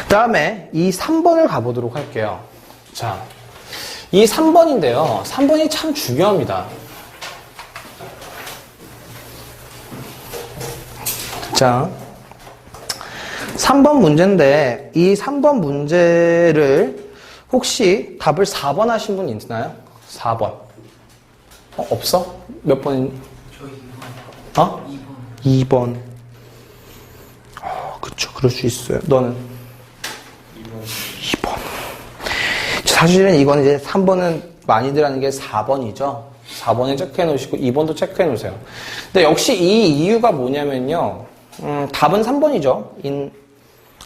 다음에 이 3번을 가보도록 할게요. 자, 이 3번인데요. 3번이 참 중요합니다. 자, 3번 문제인데 이 3번 문제를 혹시 답을 4번 하신 분 있나요? 4번. 없어? 몇 번? 저 2번. 어? 2번. 그쵸, 그럴 수 있어요. 너는? 2번. 사실은 이건 이제 3번은 많이들 하는 게 4번이죠. 4번에 체크해 놓으시고 2번도 체크해 놓으세요. 근데 역시 이 이유가 뭐냐면요. 답은 3번이죠. in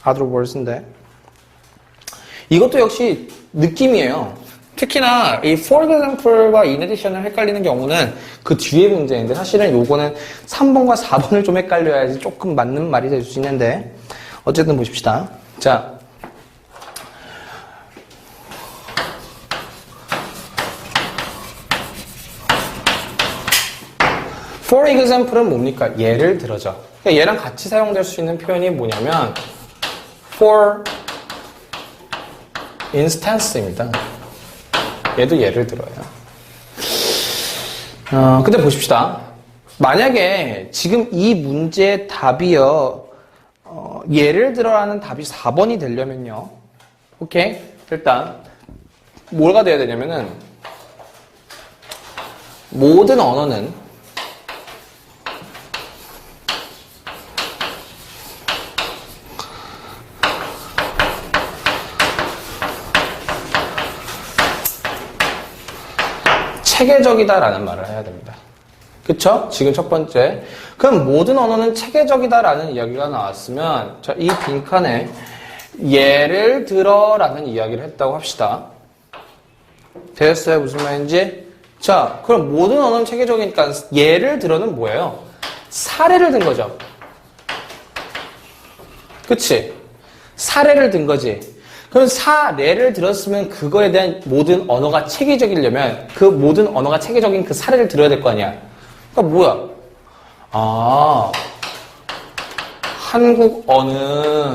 other words인데. 이것도 역시 느낌이에요. 특히나 이 for example과 in addition을 헷갈리는 경우는 그 뒤에 문제인데 사실은 요거는 3번과 4번을 좀 헷갈려야지 조금 맞는 말이 될 수 있는데 어쨌든 보십시다. 자, for example은 뭡니까? 예를 들어죠. 그러니까 얘랑 같이 사용될 수 있는 표현이 뭐냐면 for instance입니다. 얘도 예를 들어요. 근데 보십시다. 만약에 지금 이 문제의 답이요, 예를 들어라는 답이 4번이 되려면요, 오케이? 일단, 뭐가 돼야 되냐면은, 모든 언어는 체계적이다라는 말을 해야 됩니다. 그쵸? 지금 첫 번째. 그럼 모든 언어는 체계적이다라는 이야기가 나왔으면, 자, 이 빈칸에 예를 들어라는 이야기를 했다고 합시다. 되었어요? 무슨 말인지? 자, 그럼 모든 언어는 체계적이니까 예를 들어는 뭐예요? 사례를 든 거죠. 그치? 사례를 든 거지. 그럼 사례를 들었으면 그거에 대한 모든 언어가 체계적이려면 그 모든 언어가 체계적인 그 사례를 들어야 될 거 아니야. 그러니까 뭐야? 아, 한국어는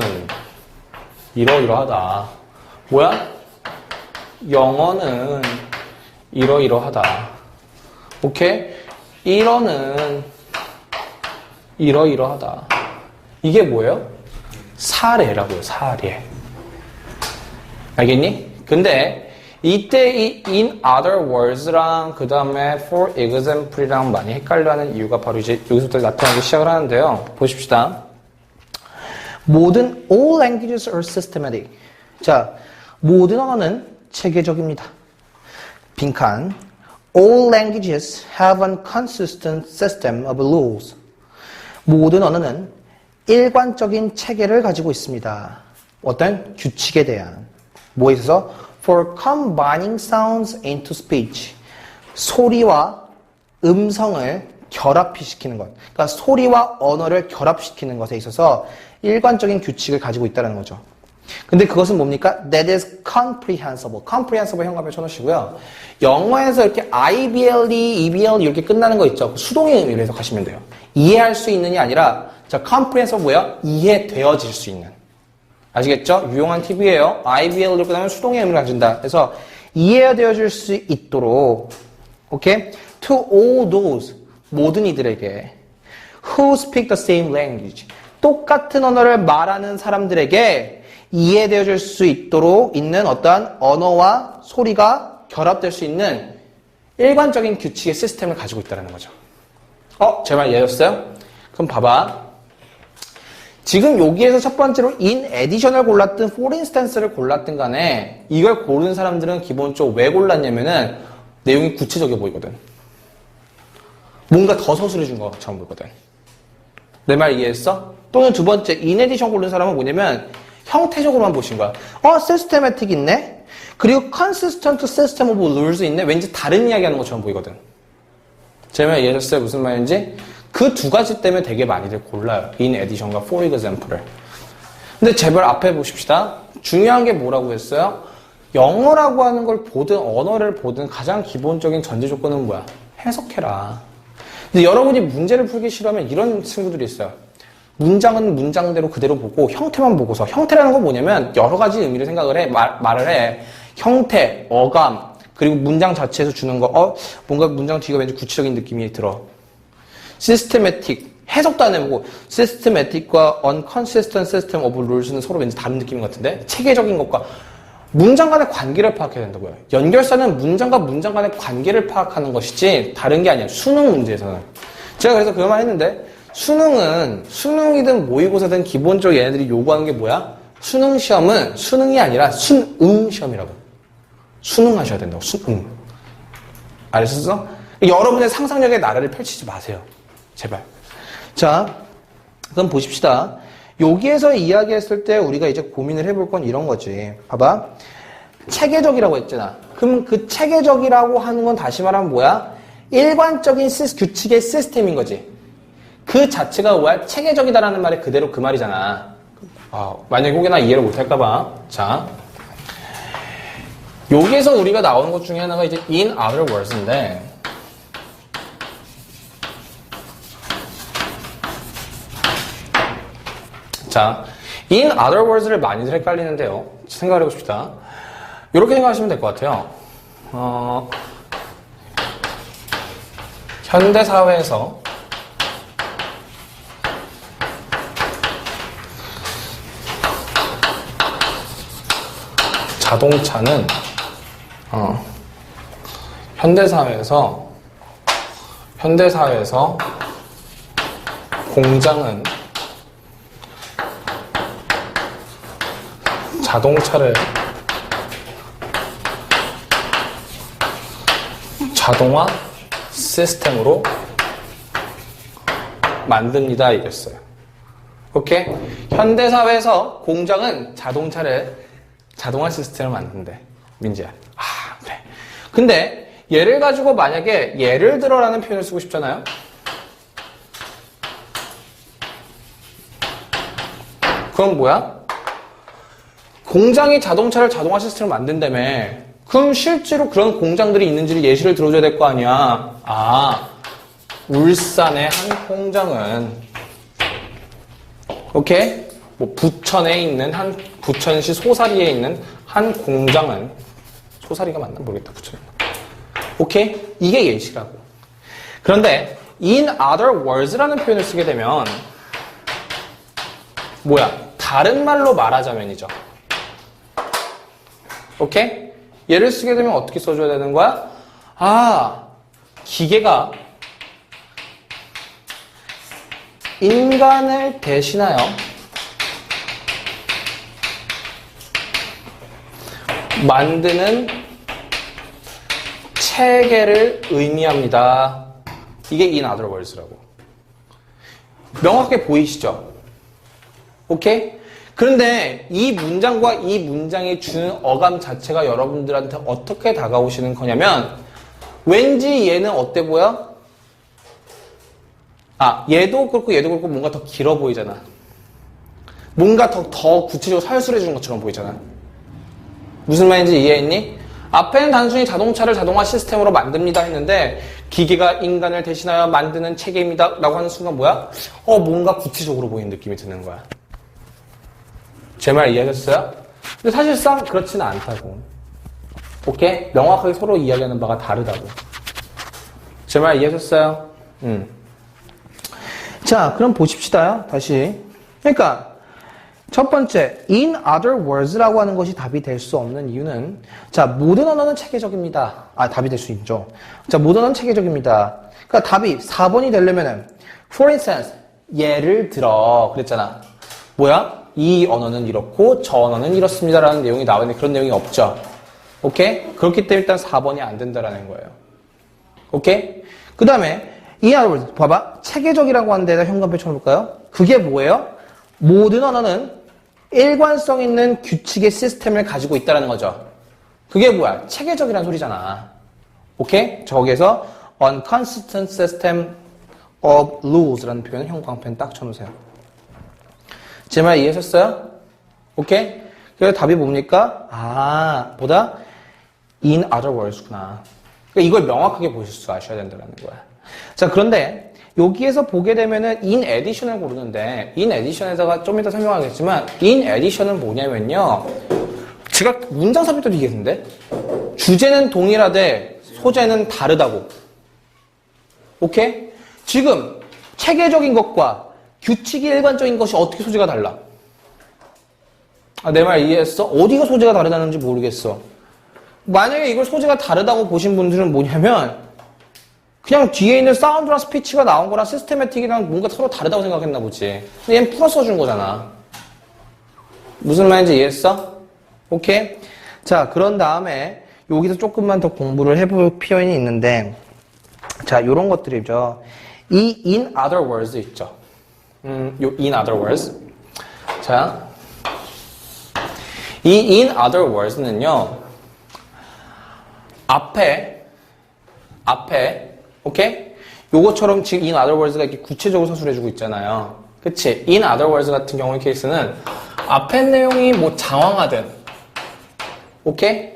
이러이러하다. 뭐야? 영어는 이러이러하다. 오케이? 일어는 이러이러하다. 이게 뭐예요? 사례라고요, 사례. 알겠니? 근데 이때 이 in other words랑 그 다음에 for example이랑 많이 헷갈려하는 이유가 바로 이제 여기서부터 나타나기 시작을 하는데요. 보십시다. 모든 all languages are systematic. 자, 모든 언어는 체계적입니다. 빈칸. All languages have a consistent system of rules. 모든 언어는 일관적인 체계를 가지고 있습니다. 어떤 규칙에 대한. 뭐에 있어서? For combining sounds into speech. 소리와 음성을 결합시키는 것. 그러니까 소리와 언어를 결합시키는 것에 있어서 일관적인 규칙을 가지고 있다는 거죠. 근데 그것은 뭡니까? That is comprehensible. comprehensible 현관에 쳐놓으시고요. 영어에서 이렇게 IBLE, EBL 이렇게 끝나는 거 있죠? 수동의 의미로 해석하시면 돼요. 이해할 수 있는이 아니라 자, comprehensible 뭐야? 이해되어질 수 있는. 아시겠죠? 유용한 팁이에요. IBL로 끝나면 수동의 의미를 가진다. 그래서 이해되어질 수 있도록 오케이? To all those 모든 이들에게 who speak the same language 똑같은 언어를 말하는 사람들에게 이해되어질 수 있도록 있는 어떠한 언어와 소리가 결합될 수 있는 일관적인 규칙의 시스템을 가지고 있다는 거죠. 제 말 이해하셨어요? 그럼 봐봐. 지금 여기에서 첫 번째로 in addition을 골랐든 for instance를 골랐든 간에 이걸 고른 사람들은 기본적으로 왜 골랐냐면은 내용이 구체적이어 보이거든. 뭔가 더 서술해 준 것처럼 보이거든. 내 말 이해했어? 또는 두 번째 in addition 고른 사람은 뭐냐면 형태적으로만 보신 거야. systematic 있네? 그리고 consistent system of rules 있네? 왠지 다른 이야기 하는 것처럼 보이거든. 제 말 이해하셨어요? 무슨 말인지? 그 두 가지 때문에 되게 많이들 골라요. in addition과 for example을. 근데 제발 앞에 보십시다. 중요한 게 뭐라고 했어요? 영어라고 하는 걸 보든 언어를 보든 가장 기본적인 전제 조건은 뭐야? 해석해라. 근데 여러분이 문제를 풀기 싫어하면 이런 친구들이 있어요. 문장은 문장대로 그대로 보고 형태만 보고서 형태라는 건 뭐냐면 여러 가지 의미를 생각을 해 말을 해. 형태, 어감 그리고 문장 자체에서 주는 거 뭔가 문장 뒤가 왠지 구체적인 느낌이 들어. systematic 해석도 안 해보고 systematic과 unconsistent system of rules는 서로 왠지 다른 느낌 같은데 체계적인 것과 문장 간의 관계를 파악해야 된다고요. 연결사는 문장과 문장 간의 관계를 파악하는 것이지 다른 게 아니야. 수능 문제에서는. 제가 그래서 그 말 했는데 수능이든 모의고사든 기본적으로 얘네들이 요구하는 게 뭐야? 수능 시험은 수능이 아니라 순응 시험이라고. 수능하셔야 된다고. 수능. 알겠었어? 여러분의 상상력의 나라를 펼치지 마세요. 제발. 자, 그럼 보십시다. 여기에서 이야기했을 때 우리가 이제 고민을 해볼 건 이런 거지. 봐봐. 체계적이라고 했잖아. 그럼 그 체계적이라고 하는 건 다시 말하면 뭐야? 일관적인 규칙의 시스템인 거지. 그 자체가 뭐야? 체계적이다라는 말이 그대로 그 말이잖아. 만약에 혹여나 이해를 못할까봐. 자. 여기에서 우리가 나오는 것 중에 하나가 이제 in other words인데, 자, in other words를 많이들 헷갈리는데요. 생각을 해봅시다. 이렇게 생각하시면 될 것 같아요. 현대사회에서 자동차는 현대사회에서 공장은 자동차를 자동화 시스템으로 만듭니다. 이랬어요. 오케이? 현대사회에서 공장은 자동차를 자동화 시스템을 만든대. 민지야. 그래. 근데 얘를 가지고 만약에 예를 들어라는 표현을 쓰고 싶잖아요. 그럼 뭐야? 공장이 자동차를 자동화 시스템을 만든다며. 그럼 실제로 그런 공장들이 있는지를 예시를 들어줘야 될 거 아니야. 울산의 한 공장은 오케이? 뭐 부천시 소사리에 있는 한 공장은 소사리가 맞나 모르겠다. 부천. 오케이? 이게 예시라고. 그런데 in other words라는 표현을 쓰게 되면 뭐야? 다른 말로 말하자면이죠. 오케이? 얘를 쓰게 되면 어떻게 써줘야 되는 거야? 기계가 인간을 대신하여 만드는 체계를 의미합니다. 이게 in other words라고. 명확하게 보이시죠? 오케이? 그런데 이 문장과 이 문장이 주는 어감 자체가 여러분들한테 어떻게 다가오시는 거냐면 왠지 얘는 어때 보여? 얘도 그렇고 얘도 그렇고 뭔가 더 길어 보이잖아. 뭔가 더 구체적으로 설술해 주는 것처럼 보이잖아. 무슨 말인지 이해했니? 앞에는 단순히 자동차를 자동화 시스템으로 만듭니다 했는데 기계가 인간을 대신하여 만드는 체계입니다 라고 하는 순간 뭐야? 뭔가 구체적으로 보이는 느낌이 드는 거야. 제 말 이해하셨어요? 근데 사실상 그렇지는 않다고. 오케이? 명확하게 서로 이야기하는 바가 다르다고. 제 말 이해하셨어요? 자, 그럼 보십시다. 다시. 그러니까 첫 번째, in other words라고 하는 것이 답이 될 수 없는 이유는 자, 모든 언어는 체계적입니다. 답이 될 수 있죠. 자, 모든 언어는 체계적입니다. 그러니까 답이 4번이 되려면은 for instance, 예를 들어 그랬잖아. 뭐야? 이 언어는 이렇고 저 언어는 이렇습니다라는 내용이 나오는데 그런 내용이 없죠. 오케이? 그렇기 때문에 일단 4번이 안 된다라는 거예요. 오케이? 그 다음에 in other words, 봐봐. 체계적이라고 하는 데다 현관표 쳐볼까요? 그게 뭐예요? 모든 언어는 일관성 있는 규칙의 시스템을 가지고 있다는 거죠. 그게 뭐야? 체계적이라는 소리잖아. 오케이? 저기에서 unconsistent system of rules라는 표현을 형광펜 딱 쳐놓으세요. 제 말 이해하셨어요? 오케이? 그래서 답이 뭡니까? 뭐다? in other words구나. 그러니까 이걸 명확하게 보실 수 아셔야 된다는 거야. 자, 그런데 여기에서 보게 되면은 in addition을 고르는데 in addition에다가 좀 이따 설명하겠지만 in addition은 뭐냐면요. 제가 문장 삽입도 되겠는데 주제는 동일하되 소재는 다르다고. 오케이? 지금 체계적인 것과 규칙이 일반적인 것이 어떻게 소재가 달라? 아, 내 말 이해했어? 어디가 소재가 다르다는지 모르겠어. 만약에 이걸 소재가 다르다고 보신 분들은 뭐냐면 그냥 뒤에 있는 사운드랑 스피치가 나온 거랑 시스테매틱이랑 뭔가 서로 다르다고 생각했나 보지. 근데 얘는 풀어 써준 거잖아. 무슨 말인지 이해했어? 오케이? 자, 그런 다음에 여기서 조금만 더 공부를 해볼 필요는 있는데 자, 요런 것들이죠. 이 in other words 있죠. 요 in other words. 자, 이 in other words는요. 앞에 오케이? 요것처럼 지금 in other words가 이렇게 구체적으로 서술해주고 있잖아요. 그치? in other words 같은 경우의 케이스는 앞에 내용이 뭐 장황하든 오케이?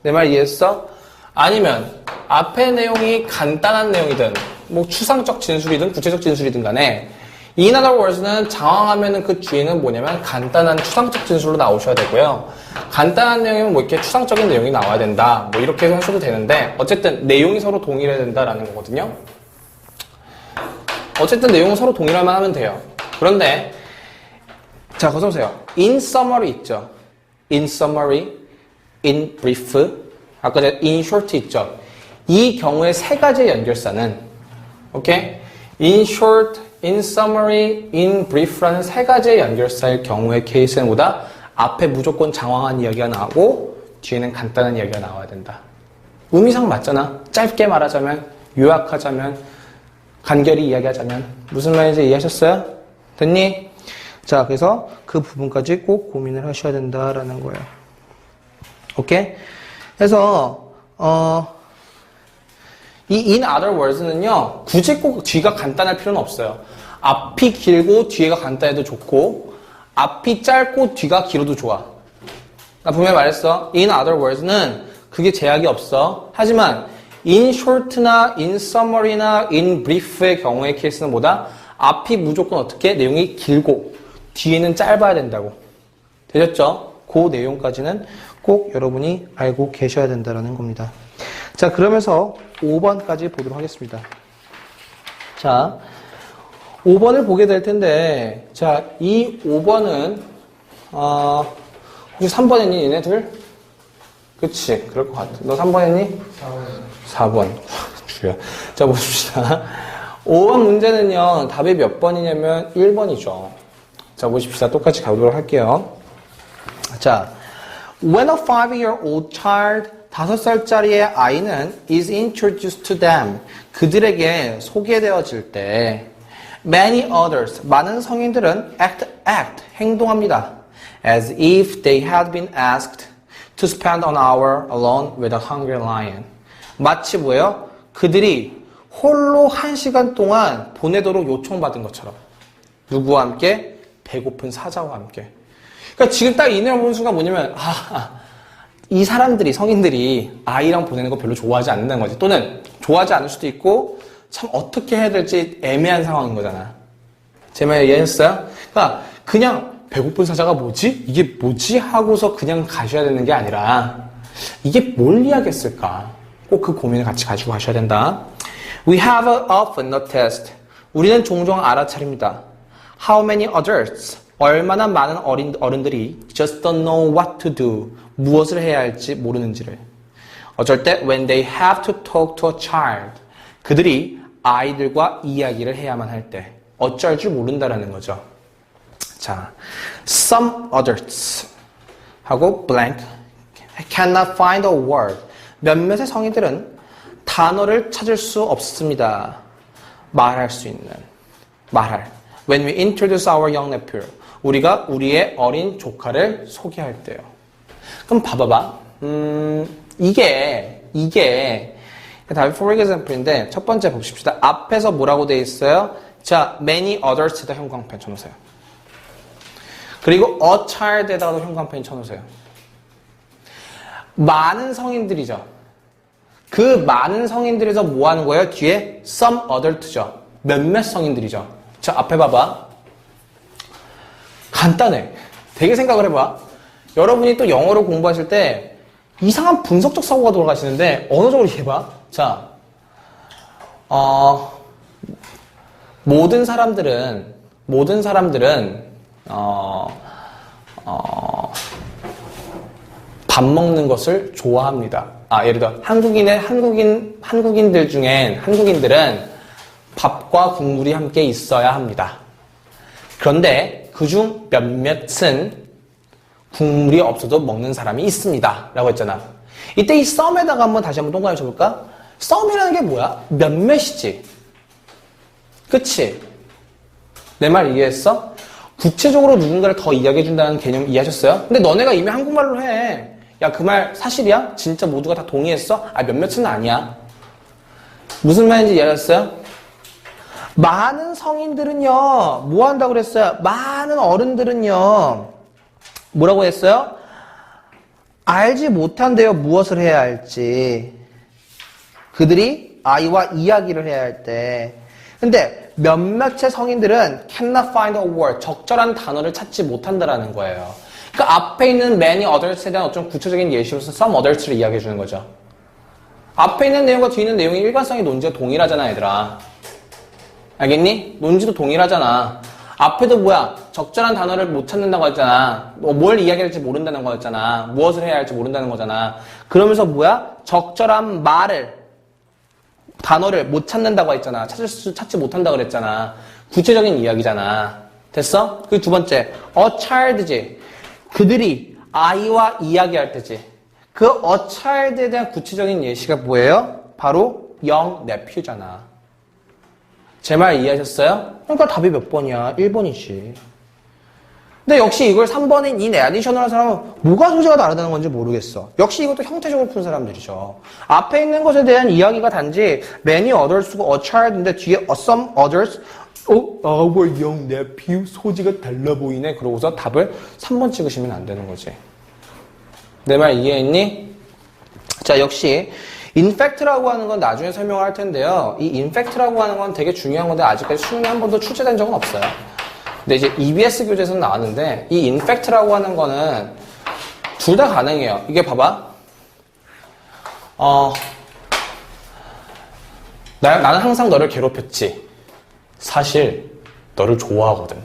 내 말 이해했어? 아니면 앞에 내용이 간단한 내용이든 뭐 추상적 진술이든 구체적 진술이든 간에 in other words는 장황하면은 그 뒤에는 뭐냐면 간단한 추상적 진술로 나오셔야 되고요. 간단한 내용이면 뭐 이렇게 추상적인 내용이 나와야 된다. 뭐 이렇게 해서 하셔도 되는데 어쨌든 내용이 서로 동일해야 된다라는 거거든요. 어쨌든 내용은 서로 동일할만 하면 돼요. 그런데 자, 거기서 보세요. in summary 있죠. in summary, in brief, 아까 전에 in short 있죠. 이 경우에 세 가지의 연결사는 오케이? in short, in summary, in brief라는 세 가지의 연결사일 경우의 케이스는 보다 앞에 무조건 장황한 이야기가 나오고 뒤에는 간단한 이야기가 나와야 된다. 의미상 맞잖아. 짧게 말하자면, 요약하자면, 간결히 이야기하자면 무슨 말인지 이해하셨어요? 됐니? 자, 그래서 그 부분까지 꼭 고민을 하셔야 된다라는 거예요. 오케이? 그래서 이 in other words는요, 굳이 꼭 뒤가 간단할 필요는 없어요. 앞이 길고 뒤가 간단해도 좋고, 앞이 짧고 뒤가 길어도 좋아. 나 분명히 말했어. in other words는 그게 제약이 없어. 하지만 in short나 in summary나 in brief의 경우의 케이스는 뭐다? 앞이 무조건 어떻게? 내용이 길고 뒤에는 짧아야 된다고. 되셨죠? 그 내용까지는 꼭 여러분이 알고 계셔야 된다는 겁니다. 자, 그러면서 5번까지 보도록 하겠습니다. 자, 5번을 보게 될 텐데, 자, 이 5번은, 혹시 3번 했니, 얘네들? 그치, 그럴 것 같아. 너 3번 했니? 4번. 주여. 자, 보십시다. 5번 문제는요, 답이 몇 번이냐면 1번이죠. 자, 보십시다. 똑같이 가보도록 할게요. 자, when a 5-year-old child, 5살짜리의 아이는 is introduced to them, 그들에게 소개되어질 때 many others, 많은 성인들은 act, 행동합니다. as if they had been asked to spend an hour alone with a hungry lion. 마치 뭐예요? 그들이 홀로 1시간 동안 보내도록 요청받은 것처럼. 누구와 함께? 배고픈 사자와 함께. 그러니까 지금 딱 이 내용 보는 순간 뭐냐면 이 사람들이, 성인들이 아이랑 보내는 거 별로 좋아하지 않는다는 거지. 또는 좋아하지 않을 수도 있고 참 어떻게 해야 될지 애매한 상황인 거잖아. 제 말 이해했어요? 그러니까 그냥 배고픈 사자가 뭐지? 이게 뭐지? 하고서 그냥 가셔야 되는 게 아니라 이게 뭘 이야기했을까? 꼭 그 고민을 같이 가지고 가셔야 된다. We have often noticed. 우리는 종종 알아차립니다. How many adults? 얼마나 많은 어른들이 just don't know what to do. 무엇을 해야 할지 모르는지를. 어쩔 때 when they have to talk to a child. 그들이 아이들과 이야기를 해야만 할 때 어쩔 줄 모른다라는 거죠. 자, some adults 하고 blank cannot find a word. 몇몇의 성인들은 단어를 찾을 수 없습니다. 말할 수 있는. When we introduce our young nephew. 우리가 우리의 어린 조카를 소개할 때요. 그럼 봐봐봐. 이게 답이 for example인데 첫 번째 봅시다. 앞에서 뭐라고 돼 있어요? 자, many others에다 형광펜 쳐놓으세요. 그리고 a child에다가도 형광펜 쳐놓으세요. 많은 성인들이죠. 그 많은 성인들에서 뭐 하는 거예요? 뒤에 some adult죠. 몇몇 성인들이죠. 자, 앞에 봐봐. 간단해. 되게 생각을 해봐. 여러분이 또 영어를 공부하실 때 이상한 분석적 사고가 돌아가시는데 어느 정도 이해해봐. 자, 모든 사람들은 밥 먹는 것을 좋아합니다. 예를 들어 한국인들 중엔 한국인들은 밥과 국물이 함께 있어야 합니다. 그런데 그중 몇몇은 국물이 없어도 먹는 사람이 있습니다. 라고 했잖아. 이때 이 some에다가 다시 한번 동그라미 쳐볼까? some이라는 게 뭐야? 몇몇이지. 그치? 내 말 이해했어? 구체적으로 누군가를 더 이야기해준다는 개념 이해하셨어요? 근데 너네가 이미 한국말로 해. 야, 그 말 사실이야? 진짜 모두가 다 동의했어? 몇몇은 아니야. 무슨 말인지 이해하셨어요? 많은 성인들은요, 뭐 한다고 그랬어요? 많은 어른들은요, 뭐라고 했어요? 알지 못한대요, 무엇을 해야 할지. 그들이 아이와 이야기를 해야 할 때. 근데 몇몇의 성인들은 cannot find a word, 적절한 단어를 찾지 못한다라는 거예요. 그 앞에 있는 many others에 대한 어떤 구체적인 예시로서 some others를 이야기해 주는 거죠. 앞에 있는 내용과 뒤에 있는 내용의 일관성이 논지가 동일하잖아, 얘들아. 알겠니? 논지도 동일하잖아. 앞에도 뭐야? 적절한 단어를 못 찾는다고 했잖아. 뭘 이야기할지 모른다는 거였잖아. 무엇을 해야 할지 모른다는 거잖아. 그러면서 뭐야? 적절한 단어를 못 찾는다고 했잖아. 찾지 못한다고 그랬잖아. 구체적인 이야기잖아. 됐어? 그 두 번째, a child지. 그들이 아이와 이야기할 때지. 그 a child에 대한 구체적인 예시가 뭐예요? 바로 young nephew잖아. 제 말 이해하셨어요? 그러니까 답이 몇 번이야? 1번이지. 근데 역시 이걸 3번인 인 additional한 사람은 뭐가 소재가 다르다는 건지 모르겠어. 역시 이것도 형태적으로 푼 사람들이죠. 앞에 있는 것에 대한 이야기가 단지 many others고 a child인데 뒤에 some others our young nephew 소지가 달라 보이네. 그러고서 답을 3번 찍으시면 안 되는 거지. 내 말 이해했니? 자, 역시 in fact라고 하는 건 나중에 설명을 할 텐데요. 이 in fact라고 하는 건 되게 중요한 건데 아직까지 수능에 한 번도 출제된 적은 없어요. 근데 이제 EBS 교재에서는 나왔는데 이 in fact라고 하는 거는 둘 다 가능해요. 이게 봐봐. 나는 항상 너를 괴롭혔지. 사실 너를 좋아하거든.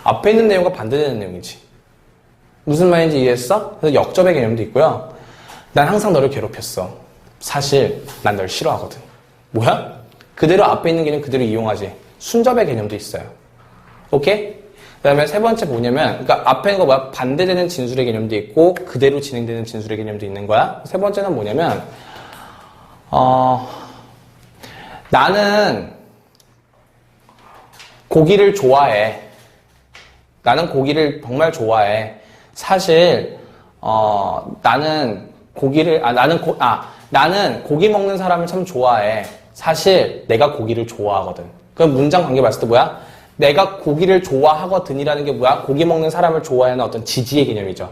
앞에 있는 내용과 반대되는 내용이지. 무슨 말인지 이해했어? 그래서 역접의 개념도 있고요. 난 항상 너를 괴롭혔어. 사실 난 널 싫어하거든. 뭐야? 그대로 앞에 있는 개념 그대로 이용하지. 순접의 개념도 있어요. 오케이? 그 다음에 세 번째 뭐냐면, 그러니까 앞에 있는 거 뭐야? 반대되는 진술의 개념도 있고 그대로 진행되는 진술의 개념도 있는 거야. 세 번째는 뭐냐면 나는 고기를 좋아해. 나는 고기를 정말 좋아해. 사실 나는 고기 먹는 사람을 참 좋아해. 사실 내가 고기를 좋아하거든. 그럼 문장 관계 봤을 때 뭐야? 내가 고기를 좋아하거든이라는 게 뭐야? 고기 먹는 사람을 좋아하는 어떤 지지의 개념이죠.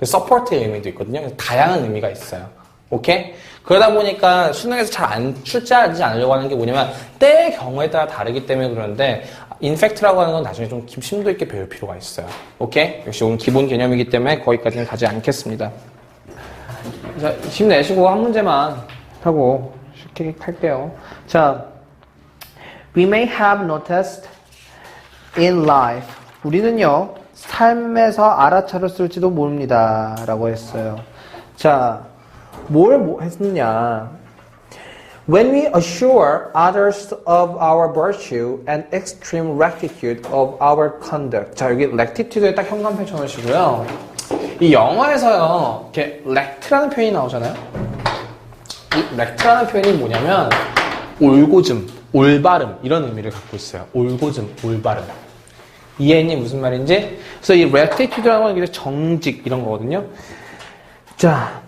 서포트의 의미도 있거든요. 그래서 다양한 의미가 있어요. 오케이? 그러다 보니까 수능에서 잘 출제하지 않으려고 하는 게 뭐냐면 때의 경우에 따라 다르기 때문에 그러는데 인팩트라고 하는 건 나중에 좀 심도 있게 배울 필요가 있어요. 오케이? 역시 오늘 기본 개념이기 때문에 거기까지는 가지 않겠습니다. 자, 힘내시고 한 문제만 하고 쉽게 할게요. 자, we may have noticed in life. 우리는요, 삶에서 알아차렸을지도 모릅니다. 라고 했어요. 자, 뭘 했느냐. When we assure others of our virtue and extreme rectitude of our conduct. 자, 여기 rectitude에 딱 현관 펼쳐 놓으시고요. 이 영어에서요, 이렇게 rect라는 표현이 나오잖아요. 이 rect라는 표현이 뭐냐면, 올고즘, 올바름, 이런 의미를 갖고 있어요. 올고즘, 올바름. 이해했니? 무슨 말인지? 그래서 이 rectitude라는 건 정직, 이런 거거든요. 자,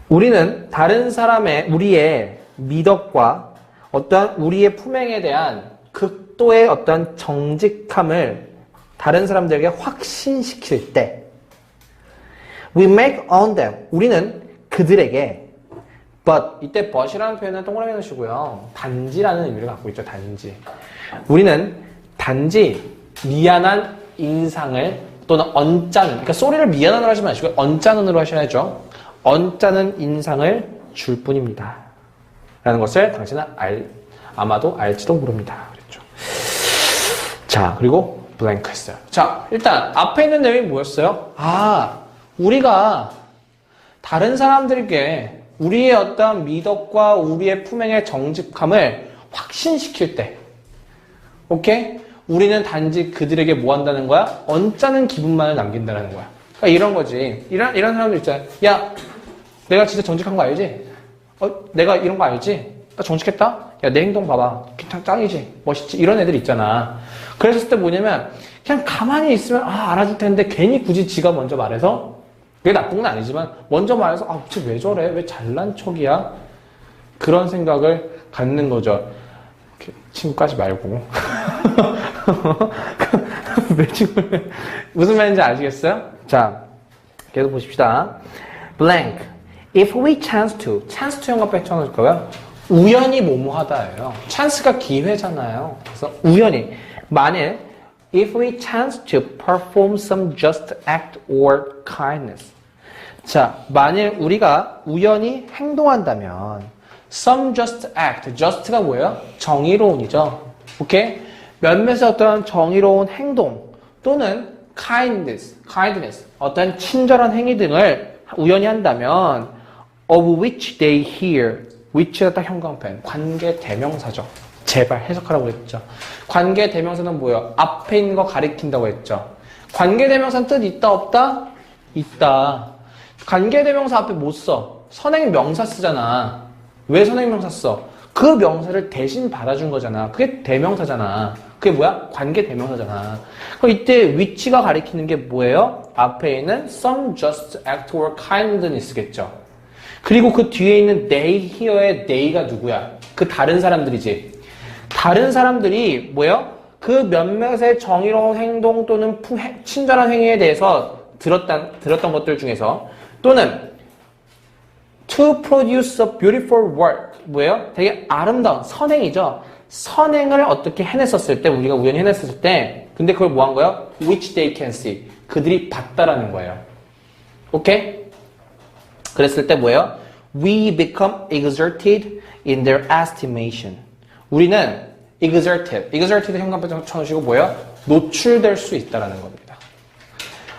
우리는 다른 사람의 우리의 미덕과 어떤 우리의 품행에 대한 극도의 어떤 정직함을 다른 사람들에게 확신시킬 때 we make on them 우리는 그들에게 but 이때 but이라는 표현은 동그라미 넣으시고요. 단지라는 의미를 갖고 있죠. 단지. 우리는 단지 미안한 인상을 또는 언짢은, 그러니까 소리를 미안한으로 하지 마시고 언짢은으로 하셔야죠. 언짢은 인상을 줄 뿐입니다. 라는 것을 당신은 아마도 알지도 모릅니다. 그랬죠. 자, 그리고 블랭크 했어요. 자, 일단 앞에 있는 내용이 뭐였어요? 우리가 다른 사람들에게 우리의 어떤 미덕과 우리의 품행의 정직함을 확신시킬 때, 오케이? 우리는 단지 그들에게 뭐 한다는 거야? 언짢은 기분만을 남긴다는 거야. 그러니까 이런 거지. 이런 사람들 있잖아. 야, 내가 진짜 정직한 거 알지? 내가 이런 거 알지? 나 정직했다? 야, 내 행동 봐봐. 짱이지? 멋있지? 이런 애들 있잖아. 그랬을 때 뭐냐면, 그냥 가만히 있으면, 알아줄 텐데, 괜히 굳이 지가 먼저 말해서, 그게 나쁜 건 아니지만, 먼저 말해서, 쟤 왜 저래? 왜 잘난 척이야? 그런 생각을 갖는 거죠. 친구까지 말고. 왜 친구를, 무슨 말인지 아시겠어요? 자, 계속 보십시다. blank. If we chance to 형광펜 쳐놓을 거고요. 우연히 뭐뭐하다예요. chance가 기회잖아요. 그래서 우연히. 만일 if we chance to perform some just act or kindness. 자, 만일 우리가 우연히 행동한다면 some just act. just가 뭐예요? 정의로운이죠. 오케이? 몇몇의 어떤 정의로운 행동 또는 kindness. 어떤 친절한 행위 등을 우연히 한다면 of which they hear. which에다 형광펜. 관계 대명사죠. 제발 해석하라고 했죠. 관계 대명사는 뭐예요? 앞에 있는 거 가리킨다고 했죠. 관계 대명사는 뜻 있다 없다? 있다. 관계 대명사 앞에 못 써. 선행 명사 쓰잖아. 왜 선행 명사 써? 그 명사를 대신 받아준 거잖아. 그게 대명사잖아. 그게 뭐야? 관계 대명사잖아. 그럼 이때 which가 가리키는 게 뭐예요? 앞에 있는 some just act or kindness겠죠. 그리고 그 뒤에 있는 they here의 they가 누구야? 그 다른 사람들이지. 다른 사람들이 뭐예요? 그 몇몇의 정의로운 행동 또는 친절한 행위에 대해서 들었던 것들 중에서 또는 to produce a beautiful work. 뭐예요? 되게 아름다운 선행이죠. 선행을 어떻게 해냈었을 때, 우리가 우연히 해냈었을 때, 근데 그걸 뭐 한 거예요? which they can see. 그들이 봤다라는 거예요. 오케이? 그랬을 때 뭐예요? We become exerted in their estimation. 우리는 exerted 형광펜 쳐놓으시고 뭐예요? 노출될 수 있다라는 겁니다.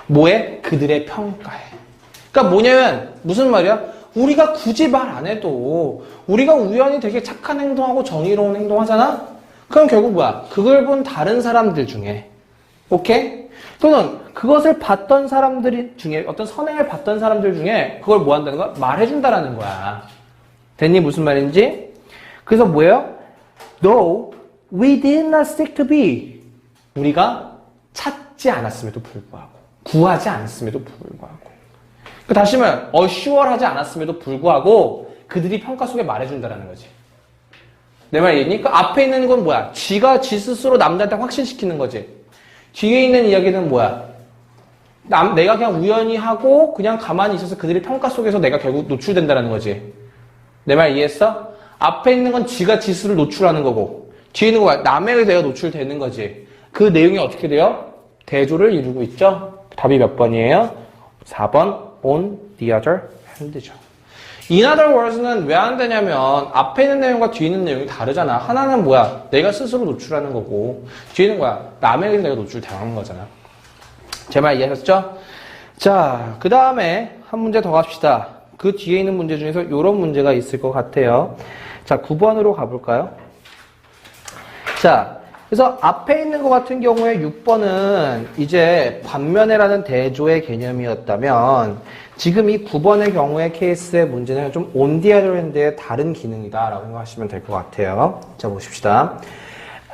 뭐에? 그들의 평가에. 그러니까 뭐냐면 무슨 말이야? 우리가 굳이 말 안 해도 우리가 우연히 되게 착한 행동하고 정의로운 행동하잖아? 그럼 결국 뭐야? 그걸 본 다른 사람들 중에 오케이? 또는 그것을 봤던 사람들 중에 어떤 선행을 봤던 사람들 중에 그걸 뭐 한다는 거야? 말해준다라는 거야. 됐니? 무슨 말인지? 그래서 뭐예요? Though we did not seek to be. 우리가 찾지 않았음에도 불구하고 구하지 않았음에도 불구하고 다시 말하면 assure하지 않았음에도 불구하고 그들이 평가 속에 말해준다라는 거지. 내 말 이해니? 그 앞에 있는 건 뭐야? 지가 지 스스로 남들한테 확신시키는 거지. 뒤에 있는 이야기는 뭐야? 내가 그냥 우연히 하고 그냥 가만히 있어서 그들의 평가 속에서 내가 결국 노출된다는 거지. 내 말 이해했어? 앞에 있는 건 지가 지수를 노출하는 거고 뒤에 있는 거 뭐야? 남에 의해 내가 노출되는 거지. 그 내용이 어떻게 돼요? 대조를 이루고 있죠? 답이 몇 번이에요? 4번 on the other hand죠. In other words는 왜 안 되냐면 앞에 있는 내용과 뒤에 있는 내용이 다르잖아. 하나는 뭐야? 내가 스스로 노출하는 거고 뒤에 있는 거야? 남에 의해 내가 노출당하는 거잖아. 제 말 이해하셨죠? 자, 그 다음에 한 문제 더 갑시다. 그 뒤에 있는 문제 중에서 이런 문제가 있을 것 같아요. 자, 9번으로 가볼까요? 자, 그래서 앞에 있는 것 같은 경우에 6번은 이제 반면에라는 대조의 개념이었다면 지금 이 9번의 경우의 케이스의 문제는 좀 on the other hand의 다른 기능이다 라고 생각하시면 될 것 같아요. 자, 보십시다.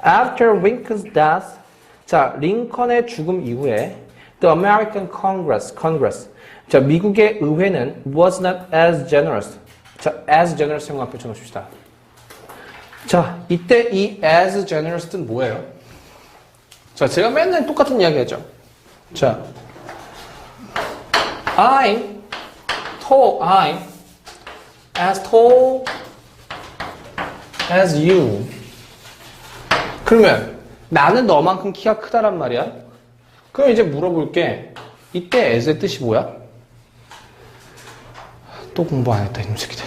After Lincoln's death, 자, 링컨의 죽음 이후에 The American Congress. 자, 미국의 의회는 was not as generous. 자, as generous 형광 펼쳐놓읍시다. 자, 이때 이 as generous는 뭐예요? 자, 제가 맨날 똑같은 이야기 하죠. 자, I'm as tall as you. 그러면 나는 너만큼 키가 크다란 말이야. 그럼 이제 물어볼게. 이때 as의 뜻이 뭐야? 또 공부 안 했다 이놈 새끼들.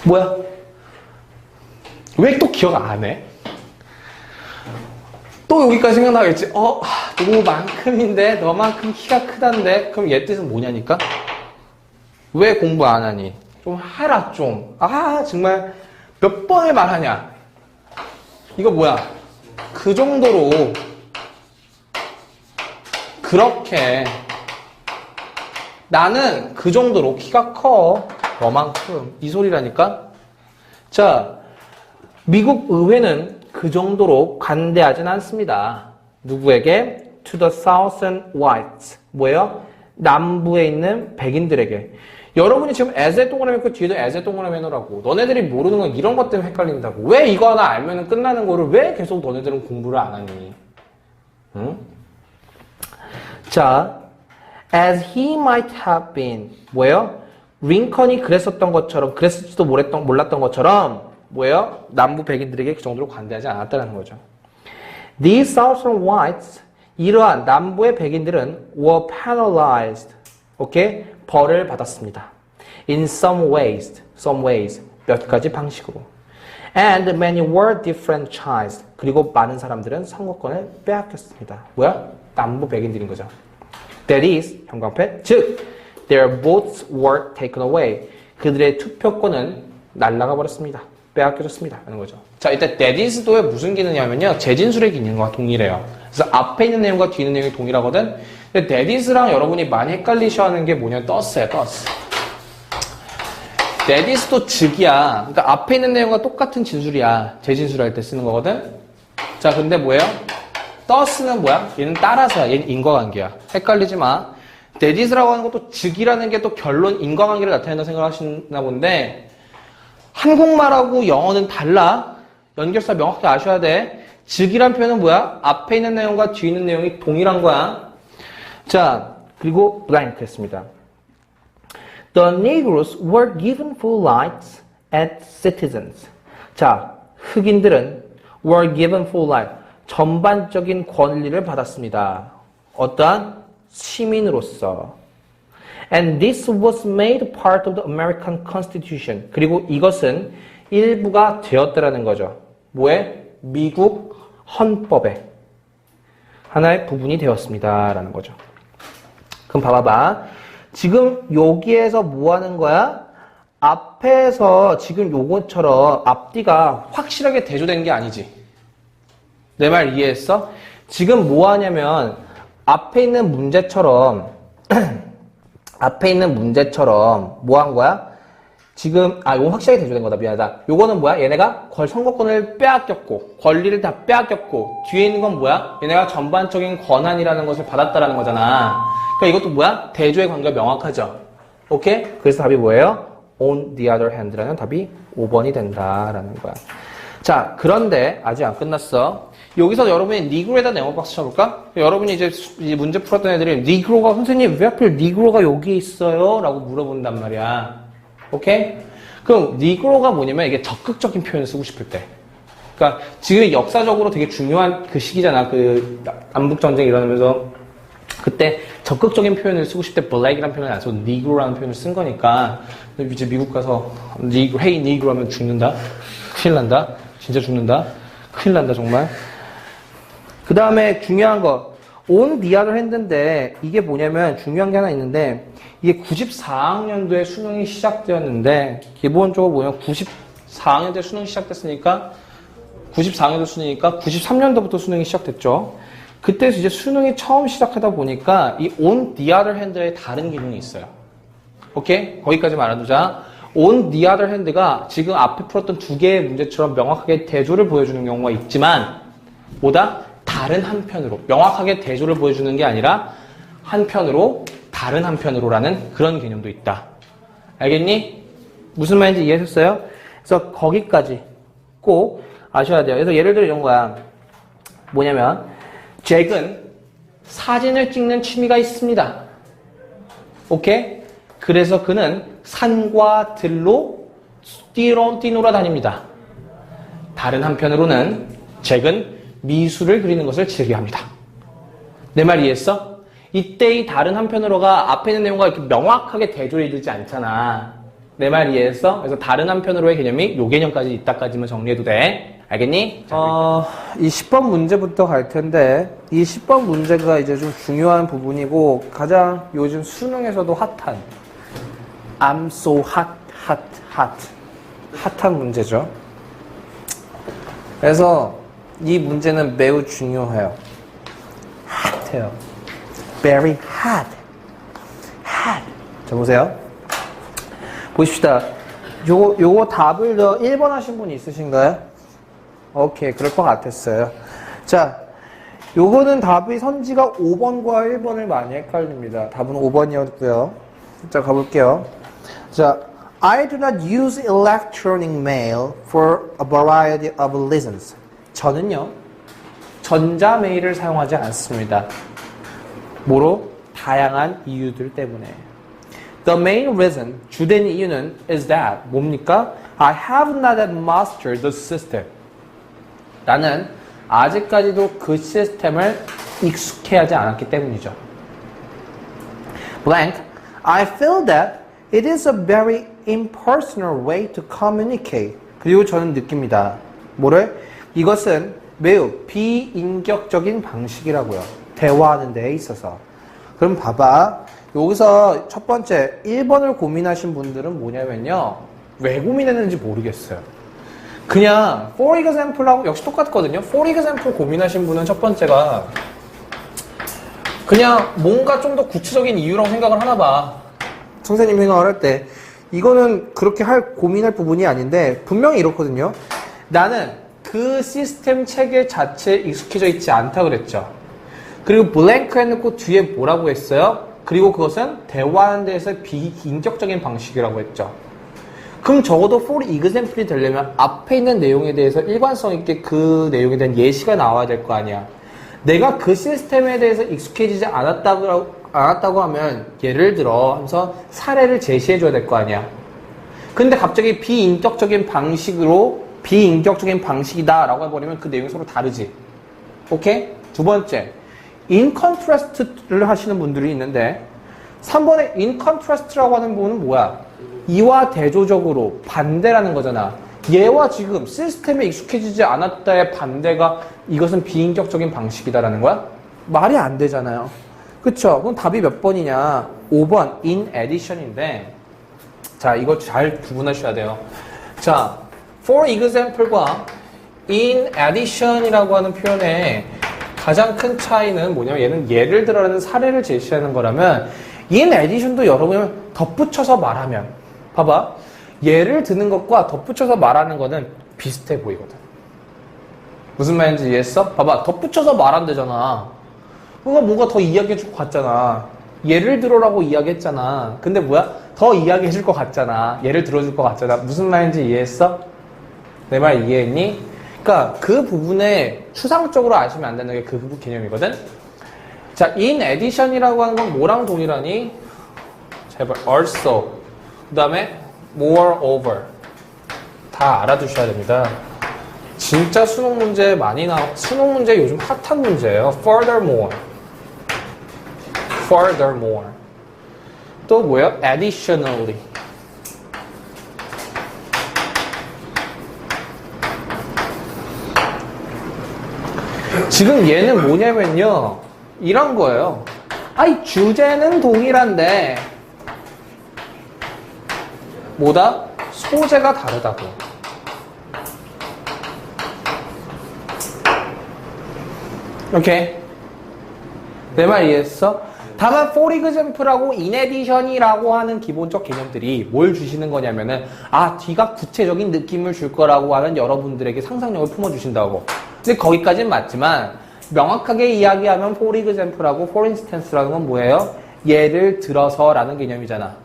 뭐야? 왜 또 기억 안 해? 또 여기까지 생각나겠지. 누구만큼인데 너만큼 키가 크단데. 그럼 얘 뜻은 뭐냐니까? 왜 공부 안 하니? 좀 해라 좀. 정말 몇 번을 말하냐? 이거 뭐야? 그 정도로 그렇게 나는 그 정도로 키가 커. 너만큼. 이 소리라니까? 자, 미국 의회는 그 정도로 관대하진 않습니다. 누구에게? To the southern whites. 뭐예요? 남부에 있는 백인들에게. 여러분이 지금 as의 동그라미 있고 뒤에도 as의 동그라미 해놓으라고. 너네들이 모르는 건 이런 것 때문에 헷갈린다고. 왜 이거 하나 알면 끝나는 거를 왜 계속 너네들은 공부를 안 하니? 응? 자, as he might have been. 뭐예요? 링컨이 그랬었던 것처럼, 그랬을지도 몰랐던 것처럼 뭐예요? 남부 백인들에게 그 정도로 관대하지 않았다는 거죠. These southern whites, 이러한 남부의 백인들은 were penalized, 오케이? 벌을 받았습니다. In some ways, 몇 가지 방식으로. And many were disfranchised. 그리고 많은 사람들은 선거권을 빼앗겼습니다. 뭐야? 남부 백인들인 거죠. That is, 형광펜, 즉, their votes were taken away. 그들의 투표권은 날아가 버렸습니다. 빼앗겨졌습니다. 하는 거죠. 자, 이때 that is도의 무슨 기능이냐면요. 재진술의 기능과 동일해요. 그래서 앞에 있는 내용과 뒤에 있는 내용이 동일하거든. 근데 that is랑 여러분이 많이 헷갈리셔 하는 게 뭐냐면 does예요. does. that is도 즉이야. 그러니까 앞에 있는 내용과 똑같은 진술이야. 재진술 할 때 쓰는 거거든. 자, 근데 뭐예요? does는 뭐야? 얘는 따라서야. 얘는 인과관계야. 헷갈리지 마. that is라고 하는 것도 즉이라는 게 또 결론 인과관계를 나타낸다고 생각하시나 본데 한국말하고 영어는 달라. 연결사 명확히 아셔야 돼. 즉이란 표현은 뭐야? 앞에 있는 내용과 뒤에 있는 내용이 동일한 거야. 자, 그리고 blank 했습니다. The Negroes were given full rights as citizens. 자, 흑인들은 were given full rights. 전반적인 권리를 받았습니다. 어떠한 시민으로서. And this was made part of the American Constitution. 그리고 이것은 일부가 되었다라는 거죠. 뭐에? 미국 헌법의 하나의 부분이 되었습니다. 라는 거죠. 그럼 봐봐봐. 지금 여기에서 뭐 하는 거야? 앞에서 지금 요것처럼 앞뒤가 확실하게 대조된 게 아니지. 내 말 이해했어? 지금 뭐 하냐면 앞에 있는 문제처럼 뭐 한 거야? 지금, 이거 확실하게 대조된 거다. 미안하다. 요거는 뭐야? 얘네가 선거권을 빼앗겼고, 권리를 다 빼앗겼고, 뒤에 있는 건 뭐야? 얘네가 전반적인 권한이라는 것을 받았다라는 거잖아. 그러니까 이것도 뭐야? 대조의 관계가 명확하죠. 오케이? 그래서 답이 뭐예요? On the other hand라는 답이 5번이 된다라는 거야. 자, 그런데 아직 안 끝났어. 여기서 여러분이 니그로에다 네모 박스 쳐볼까? 여러분이 이제 문제 풀었던 애들이 니그로가 선생님 왜 하필 니그로가 여기 있어요? 라고 물어본단 말이야. 오케이? 그럼 니그로가 뭐냐면 이게 적극적인 표현을 쓰고 싶을 때. 그러니까 지금 역사적으로 되게 중요한 그 시기잖아. 그 남북전쟁 일어나면서 그때 적극적인 표현을 쓰고 싶을 때 black이라는 표현을 안 쓰고 니그로라는 표현을 쓴 거니까 이제 미국 가서 hey 니그로 하면 죽는다. 큰일 난다. 진짜 죽는다. 큰일 난다 정말. 그 다음에 중요한 거 on the other hand인데 이게 뭐냐면 중요한 게 하나 있는데 이게 94학년도에 수능이 시작되었는데 기본적으로 뭐냐면 94학년도에 수능이 시작됐으니까 94학년도 수능이니까 93년도부터 수능이 시작됐죠. 그때서 이제 수능이 처음 시작하다 보니까 이 on the other hand에 다른 기능이 있어요. 오케이? 거기까지만 알아두자. on the other hand가 지금 앞에 풀었던 두 개의 문제처럼 명확하게 대조를 보여주는 경우가 있지만 뭐다? 다른 한편으로 명확하게 대조를 보여주는 게 아니라 한편으로 다른 한편으로라는 그런 개념도 있다. 알겠니? 무슨 말인지 이해하셨어요? 그래서 거기까지 꼭 아셔야 돼요. 그래서 예를 들어 이런 거야. 뭐냐면 잭은 사진을 찍는 취미가 있습니다. 오케이? 그래서 그는 산과 들로 뛰놀아 다닙니다. 다른 한편으로는 잭은 미술을 그리는 것을 즐겨합니다. 내 말 이해했어? 이때 이 다른 한편으로가 앞에 있는 내용과 이렇게 명확하게 대조해 되지 않잖아. 내 말 이해했어? 그래서 다른 한편으로의 개념이 요 개념까지 이따까지만 정리해도 돼. 알겠니? 이 10번 문제부터 갈 텐데 이 10번 문제가 이제 좀 중요한 부분이고 가장 요즘 수능에서도 핫한 I'm so 핫한 문제죠. 그래서 이 문제는 매우 중요해요. 핫해요. Very hot. 자, 보세요. 보십시다. 요거 답을 1번 하신 분 있으신가요? 오케이, 그럴 것 같았어요. 자, 요거는 답이 선지가 5번과 1번을 많이 헷갈립니다. 답은 5번이었고요. 자, 가볼게요. 자, I do not use electronic mail for a variety of reasons. 저는요, 전자메일을 사용하지 않습니다. 뭐로? 다양한 이유들 때문에. The main reason, 주된 이유는 is that, 뭡니까? I have not yet mastered the system. 나는 아직까지도 그 시스템을 익숙해하지 않았기 때문이죠. Blank, I feel that it is a very impersonal way to communicate. 그리고 저는 느낍니다. 뭐를? 이것은 매우 비인격적인 방식이라고요. 대화하는 데에 있어서. 그럼 봐봐. 여기서 첫 번째 1번을 고민하신 분들은 뭐냐면요. 왜 고민했는지 모르겠어요. 그냥 for example하고 역시 똑같거든요. for example 고민하신 분은 첫 번째가 그냥 뭔가 좀 더 구체적인 이유라고 생각을 하나 봐. 선생님이 생각을 할 때 이거는 그렇게 고민할 부분이 아닌데 분명히 이렇거든요. 나는 그 시스템 체계 자체에 익숙해져 있지 않다 그랬죠. 그리고 블랭크 해놓고 뒤에 뭐라고 했어요? 그리고 그것은 대화하는 데에서 비인격적인 방식이라고 했죠. 그럼 적어도 for example이 되려면 앞에 있는 내용에 대해서 일관성 있게 그 내용에 대한 예시가 나와야 될 거 아니야. 내가 그 시스템에 대해서 익숙해지지 않았다고 하면 예를 들어 하면서 사례를 제시해 줘야 될 거 아니야. 근데 갑자기 비인격적인 방식이다 라고 해버리면 그 내용이 서로 다르지. 오케이? 두 번째, in contrast를 하시는 분들이 있는데 3번에 in contrast라고 하는 부분은 뭐야? 이와 대조적으로 반대라는 거잖아. 얘와 지금 시스템에 익숙해지지 않았다의 반대가 이것은 비인격적인 방식이다라는 거야? 말이 안 되잖아요. 그쵸? 그럼 답이 몇 번이냐? 5번 in addition인데 자, 이거 잘 구분하셔야 돼요. 자, for example과 in addition이라고 하는 표현의 가장 큰 차이는 뭐냐면 얘는 예를 들어라는 사례를 제시하는 거라면 in addition도 여러분 덧붙여서 말하면 봐봐. 예를 드는 것과 덧붙여서 말하는 거는 비슷해 보이거든. 무슨 말인지 이해했어? 봐봐. 덧붙여서 말하면 되잖아. 뭔가 더 이야기해 줄 것 같잖아. 예를 들어라고 이야기했잖아. 근데 뭐야? 더 이야기해 줄 것 같잖아. 예를 들어줄 것 같잖아. 무슨 말인지 이해했어? 내 말 이해했니? 그러니까 그 부분에 추상적으로 아시면 안 되는 게 그 개념이거든. 자, in addition이라고 하는 건 뭐랑 동일하니? 제발 also. 그 다음에 moreover. 다 알아두셔야 됩니다. 진짜 수능 문제 수능 문제 요즘 핫한 문제예요. furthermore. 또 뭐예요? additionally. 지금 얘는 뭐냐면요. 이런 거예요. 아이, 주제는 동일한데 뭐다? 소재가 다르다고. 오케이? 내 말 이해했어? 다만 for example하고 in addition이라고 하는 기본적 개념들이 뭘 주시는 거냐면은 뒤가 구체적인 느낌을 줄 거라고 하는 여러분들에게 상상력을 품어주신다고. 근데 거기까지는 맞지만 명확하게 이야기하면 for example하고 for instance라는 건 뭐예요? 예를 들어서라는 개념이잖아.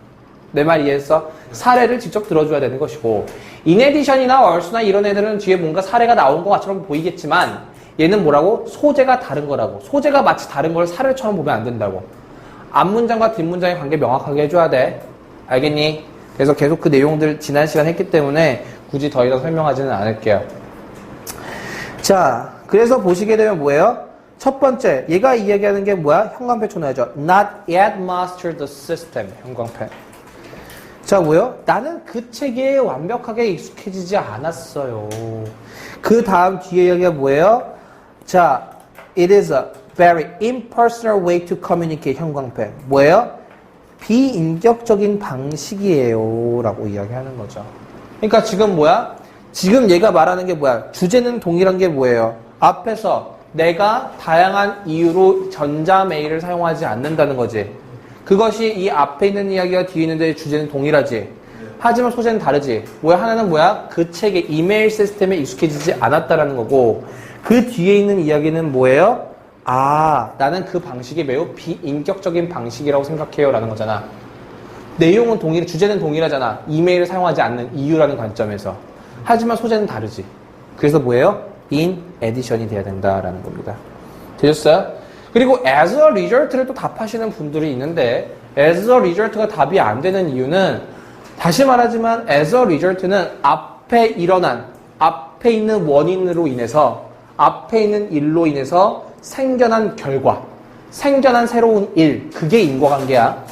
내 말 이해했어? 사례를 직접 들어줘야 되는 것이고 in addition이나 also나 이런 애들은 뒤에 뭔가 사례가 나온 것처럼 보이겠지만 얘는 뭐라고? 소재가 다른 거라고. 소재가 마치 다른 걸 사례처럼 보면 안 된다고. 앞문장과 뒷문장의 관계 명확하게 해줘야 돼. 알겠니? 그래서 계속 그 내용들 지난 시간 했기 때문에 굳이 더 이상 설명하지는 않을게요. 자, 그래서 보시게 되면 뭐예요? 첫 번째, 얘가 이야기하는 게 뭐야? 형광펜 쳐놔야죠. Not yet mastered the system. 형광펜. 자, 뭐요? 나는 그 체계에 완벽하게 익숙해지지 않았어요. 그 다음 뒤에 이야기가 뭐예요? 자, it is a very impersonal way to communicate. 형광펜. 뭐예요? 비인격적인 방식이에요. 라고 이야기하는 거죠. 그러니까 지금 뭐야? 지금 얘가 말하는 게 뭐야? 주제는 동일한 게 뭐예요? 앞에서 내가 다양한 이유로 전자메일을 사용하지 않는다는 거지. 그것이 이 앞에 있는 이야기와 뒤에 있는데 주제는 동일하지. 하지만 소재는 다르지. 뭐야? 하나는 뭐야? 그 책의 이메일 시스템에 익숙해지지 않았다라는 거고, 그 뒤에 있는 이야기는 뭐예요? 아, 나는 그 방식이 매우 비인격적인 방식이라고 생각해요 라는 거잖아. 내용은 주제는 동일하잖아. 이메일을 사용하지 않는 이유라는 관점에서. 하지만 소재는 다르지. 그래서 뭐예요? in addition이 돼야 된다라는 겁니다. 되셨어요? 그리고 as a result를 또 답하시는 분들이 있는데, as a result가 답이 안 되는 이유는, 다시 말하지만 as a result는 앞에 있는 원인으로 인해서, 앞에 있는 일로 인해서 생겨난 결과, 생겨난 새로운 일, 그게 인과관계야.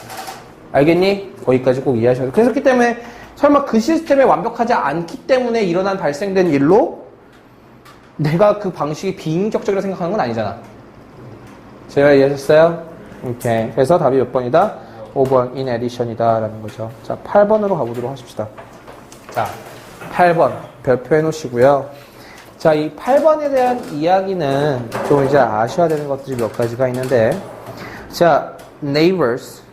알겠니? 거기까지 꼭 이해하셔야 돼. 그렇기 때문에 설마 그 시스템에 완벽하지 않기 때문에 발생된 일로 내가 그 방식이 비인격적이라고 생각하는 건 아니잖아. 제가 이해하셨어요? 오케이. 그래서 답이 몇 번이다? 5번 in addition이다 라는 거죠. 자, 8번으로 가보도록 하십시다. 자, 8번 별표 해놓으시고요. 자, 이 8번에 대한 이야기는 좀 이제 아셔야 되는 것들이 몇 가지가 있는데, 자, neighbors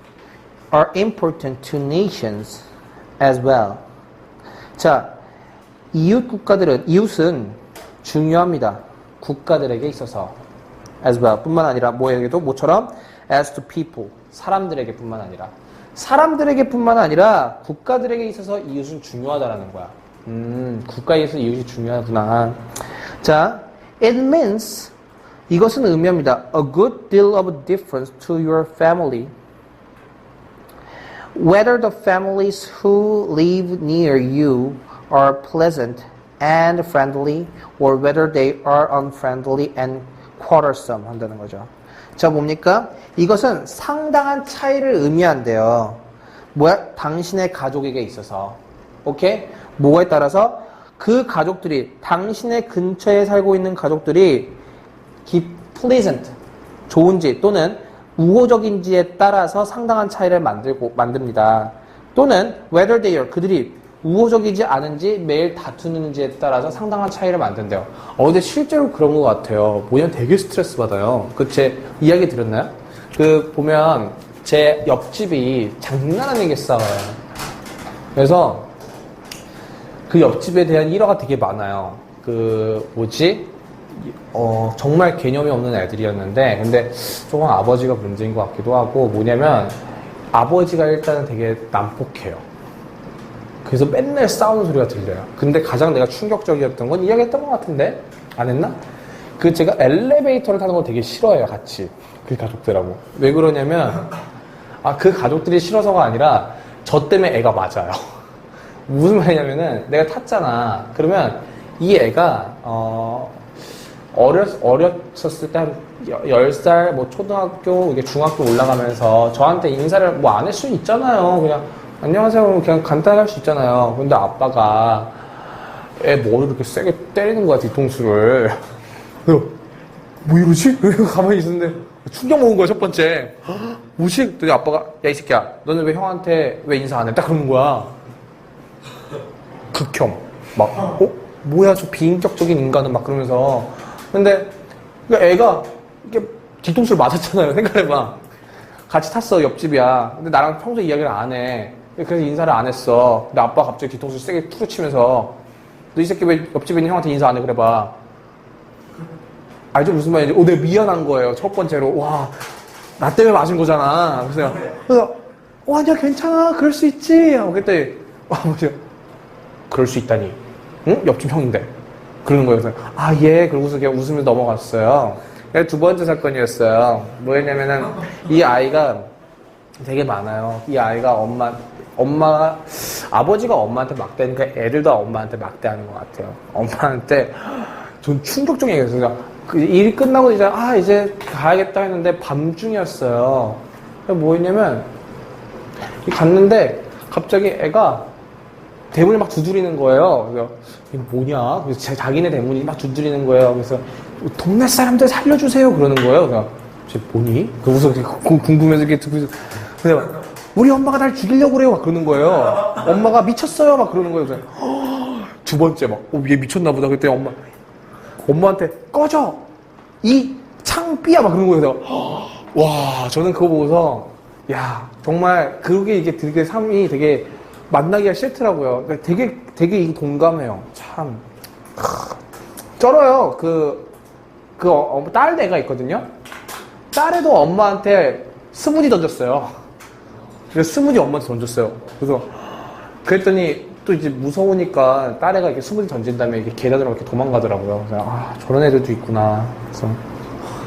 are important to nations as well. 자, 이웃은 중요합니다. 국가들에게 있어서. as well. 뿐만 아니라 뭐에게도 뭐처럼 as to people. 사람들에게 뿐만 아니라. 사람들에게 뿐만 아니라 국가들에게 있어서 이웃은 중요하다라는 거야. 국가에 있어서 이웃이 중요하구나. 자, it means 이것은 의미합니다. A good deal of difference to your family. Whether the families who live near you are pleasant and friendly, or whether they are unfriendly and quarrelsome 한다는 거죠. 자, 뭡니까? 이것은 상당한 차이를 의미한대요. 뭐야? 당신의 가족에게 있어서. 오케이? 뭐에 따라서 그 가족들이, 당신의 근처에 살고 있는 가족들이 pleasant, 좋은지 또는 우호적인지에 따라서 상당한 차이를 만듭니다. 또는 whether they are, 그들이 우호적이지 않은지 매일 다투는지에 따라서 상당한 차이를 만든대요. 근데 실제로 그런 것 같아요. 뭐냐면 되게 스트레스 받아요. 제 이야기 들었나요? 보면 제 옆집이 장난 아니게 싸워요. 그래서 그 옆집에 대한 일화가 되게 많아요. 정말 개념이 없는 애들이었는데, 근데 조금 아버지가 문제인 것 같기도 하고, 뭐냐면, 아버지가 일단은 되게 난폭해요. 그래서 맨날 싸우는 소리가 들려요. 근데 가장 내가 충격적이었던 건 이야기했던 것 같은데? 안 했나? 제가 엘리베이터를 타는 걸 되게 싫어해요, 같이. 그 가족들하고. 왜 그러냐면, 그 가족들이 싫어서가 아니라, 저 때문에 애가 맞아요. 무슨 말이냐면은, 내가 탔잖아. 그러면, 이 애가, 어렸었을 때 한 10살, 초등학교, 중학교 올라가면서 저한테 인사를 안 할 수 있잖아요. 그냥, 안녕하세요. 그냥 간단히 할 수 있잖아요. 근데 아빠가 애 머리를 이렇게 세게 때리는 거야, 뒤통수를. 그래서, 뭐 이러지? 그래서 가만히 있었는데, 충격 먹은 거야, 첫 번째. 뭐지? 그랬더니 아빠가, 야, 이 새끼야, 너는 왜 형한테 왜 인사 안 해? 딱 그러는 거야. 극혐. 뭐야, 저 비인격적인 인간은 막 그러면서. 근데, 애가, 이렇게 뒤통수를 맞았잖아요. 생각해봐. 같이 탔어, 옆집이야. 근데 나랑 평소에 이야기를 안 해. 그래서 인사를 안 했어. 근데 아빠가 갑자기 뒤통수 세게 툭치면서, 너 이 새끼 왜 옆집에 있는 형한테 인사 안 해? 그래봐. 알죠? 무슨 말인지. 내가 미안한 거예요. 첫 번째로. 와, 나 때문에 맞은 거잖아. 그래서, 아니야, 괜찮아. 그럴 수 있지. 그랬더니, 아버지가, 그럴 수 있다니. 응? 옆집 형인데. 그러는 거예요. 그래서, 예. 그러고서 그냥 웃으면서 넘어갔어요. 두 번째 사건이었어요. 뭐였냐면은, 이 아이가 되게 많아요. 이 아이가 아버지가 엄마한테 막대니까 애들도 엄마한테 막대하는 것 같아요. 엄마한테 전 충격적인 얘기였어요. 그 일이 끝나고 이제 가야겠다 했는데 밤중이었어요. 뭐 했냐면 갔는데 갑자기 애가 대문을 막 두드리는 거예요. 그래서 이게 뭐냐? 그래서 자기네 대문이 막 두드리는 거예요. 그래서 동네 사람들 살려주세요 그러는 거예요. 그래서 쟤 뭐니? 그래서 궁금해서 이렇게 듣고 그래서 우리 엄마가 날 죽이려고 그래요 막 그러는 거예요. 엄마가 미쳤어요 막 그러는 거예요. 그래서 두 번째 막 얘 미쳤나 보다. 그때 엄마한테 꺼져 이 창삐야 막 그런 거예요. 그래서 와 저는 그거 보고서 야 정말 그게 이게 되게 삶이 되게 만나기가 싫더라고요. 그러니까 되게 동감해요. 참 쩔어요. 딸 애가 있거든요. 딸애도 엄마한테 스무디 던졌어요. 그래서 스무디 엄마한테 던졌어요. 그래서 그랬더니 또 이제 무서우니까 딸애가 이렇게 스무디 던진 다음에 이렇게 계단으로 이렇게 도망가더라고요. 그래서 저런 애들도 있구나. 그래서